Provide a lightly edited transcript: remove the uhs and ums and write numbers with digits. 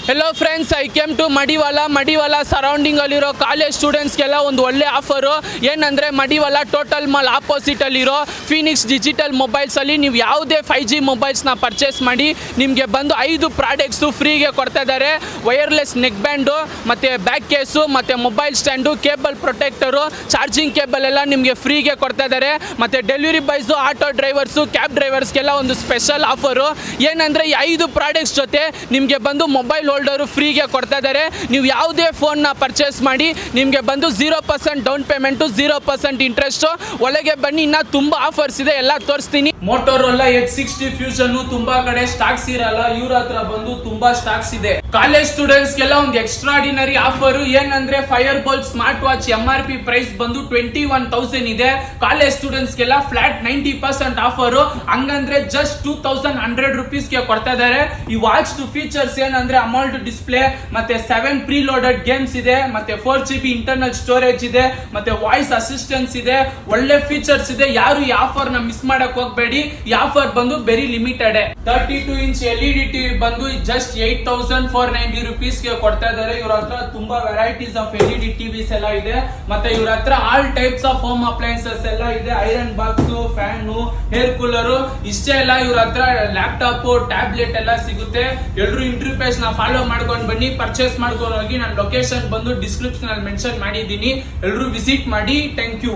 Hello friends, I came to Madiwala ಸರೌಂಡಿಂಗಲ್ಲಿರೋ college ಸ್ಟೂಡೆಂಟ್ಸ್ಗೆಲ್ಲ ಒಂದು ಒಳ್ಳೆ ಆಫರು. ಏನಂದರೆ ಮಡಿವಾಲ ಟೋಟಲ್ ಮಾಲ್ ಆಪೋಸಿಟಲ್ಲಿರೋ ಫೀನಿಕ್ಸ್ ಡಿಜಿಟಲ್ ಮೊಬೈಲ್ಸಲ್ಲಿ ನೀವು ಯಾವುದೇ 5G ಮೊಬೈಲ್ಸ್ನ ಪರ್ಚೇಸ್ ಮಾಡಿ ನಿಮಗೆ ಬಂದು 5 ಪ್ರಾಡಕ್ಟ್ಸು ಫ್ರೀಗೆ ಕೊಡ್ತಾ ಇದ್ದಾರೆ. ವೈರ್ಲೆಸ್ ನೆಕ್ ಬ್ಯಾಂಡು ಮತ್ತು ಬ್ಯಾಕ್ ಕೇಸು ಮತ್ತು mobile stand, cable protector, charging cable ಎಲ್ಲ ನಿಮಗೆ ಫ್ರೀಗೆ ಕೊಡ್ತಾ ಇದ್ದಾರೆ. ಮತ್ತು delivery boys, auto drivers, cab ಡ್ರೈವರ್ಸ್ಗೆಲ್ಲ ಒಂದು ಸ್ಪೆಷಲ್ ಆಫರು. ಏನಂದರೆ ಈ 5 ಪ್ರಾಡಕ್ಟ್ಸ್ ಜೊತೆ ನಿಮಗೆ ಬಂದು ಮೊಬೈಲ್ ಹೋಲ್ಡರು ಫ್ರೀಗೆ ಕೊಡ್ತಾ ಇದ್ದಾರೆ. ನೀವು ಯಾವುದೇ ಫೋನ್ನ ಪರ್ಚೇಸ್ ಮಾಡಿ ನಿಮಗೆ ಬಂದು 0% ಡೌನ್ ಪೇಮೆಂಟು, 0% ಇಂಟ್ರೆಸ್ಟು. ಒಳಗೆ ಬನ್ನಿ, ಇನ್ನೂ ತುಂಬ ಆಫರ್ಸ್ ಇದೆ, ಎಲ್ಲ ತೋರಿಸ್ತೀನಿ. ಮೋಟೋರೋಲಾ H60 ಫ್ಯೂಷನ್ ತುಂಬಾ ಕಡೆ ಸ್ಟಾಕ್ಸ್ ಇರಲ್ಲ, ಇವ್ರ ಹತ್ರ ಬಂದು ತುಂಬಾ ಸ್ಟಾಕ್ಸ್ ಇದೆ. ಕಾಲೇಜ್ ಸ್ಟೂಡೆಂಟ್ಸ್ಗೆಲ್ಲ ಒಂದು ಎಕ್ಸ್ಟ್ರಾಡಿನರಿ ಆಫರ್. ಏನಂದ್ರೆ Fire Boltt smart watch MRP price ಬಂದು 21,000 ಇದೆ. ಕಾಲೇಜ್ ಸ್ಟೂಡೆಂಟ್ಸ್ಗೆಲ್ಲ ಫ್ಲಾಟ್ 90% ಆಫರ್. ಹಂಗಂದ್ರೆ ಜಸ್ಟ್ 2,100 ರುಪೀಸ್ಗೆ ಕೊಡ್ತಾ ಇದ್ದಾರೆ. ಈ ವಾಚ್ ಫೀಚರ್ಸ್ ಏನಂದ್ರೆ ಅಮೌಲ್ಟ್ ಡಿಸ್ಪ್ಲೇ, ಮತ್ತೆ 7 ಪ್ರೀ ಲೋಡೆಡ್ ಗೇಮ್ಸ್ ಇದೆ, ಮತ್ತೆ 4GB ಇಂಟರ್ನಲ್ ಸ್ಟೋರೇಜ್ ಇದೆ, ಮತ್ತೆ ವಾಯ್ಸ್ ಅಸಿಸ್ಟೆನ್ಸ್ ಇದೆ. ಒಳ್ಳೆ ಫೀಚರ್ಸ್ ಇದೆ. ಯಾರು ಈ ಆಫರ್ ನ ಮಿಸ್ ಮಾಡಕ್ ಹೋಗ್ಬೇಡಿ. ಈ ಆಫರ್ ಬಂದು very limited. 32 inch LED TV ಬಂದು ಜಸ್ಟ್ 8,490 ರುಪೀಸ್ಗೆ ಕೊಡ್ತಾ ಇದ್ದಾರೆ. ಇವ್ರ ಹತ್ರ ತುಂಬಾ ವೆರೈಟೀಸ್ ಆಫ್ LED ಟಿವಿಸ್ ಎಲ್ಲ ಇದೆ. ಮತ್ತೆ ಇವ್ರ ಹತ್ರ all types of home appliances ಎಲ್ಲ ಇದೆ. Iron box, fan, air cooler, ಇಷ್ಟೇ ಎಲ್ಲ ಇವ್ರ ಹತ್ರ ಲ್ಯಾಪ್ಟಾಪ್, ಟ್ಯಾಬ್ಲೆಟ್ ಎಲ್ಲ ಸಿಗುತ್ತೆ. ಎಲ್ಲರೂ ಇಂಟರ್ವ್ಯೂ ಪೇಜ್ ನ ಫಾಲೋ ಮಾಡ್ಕೊಂಡು ಬನ್ನಿ, ಪರ್ಚೇಸ್ ಮಾಡ್ಕೊಂಡು ಹೋಗಿ. ನಾನು ಲೊಕೇಶನ್ ಬಂದು ಡಿಸ್ಕ್ರಿಪ್ಷನ್ ಅಲ್ಲಿ ಮೆನ್ಷನ್ ಮಾಡಿದ್ದೀನಿ. ಎಲ್ಲರೂ ವಿಸಿಟ್ ಮಾಡಿ. Thank you.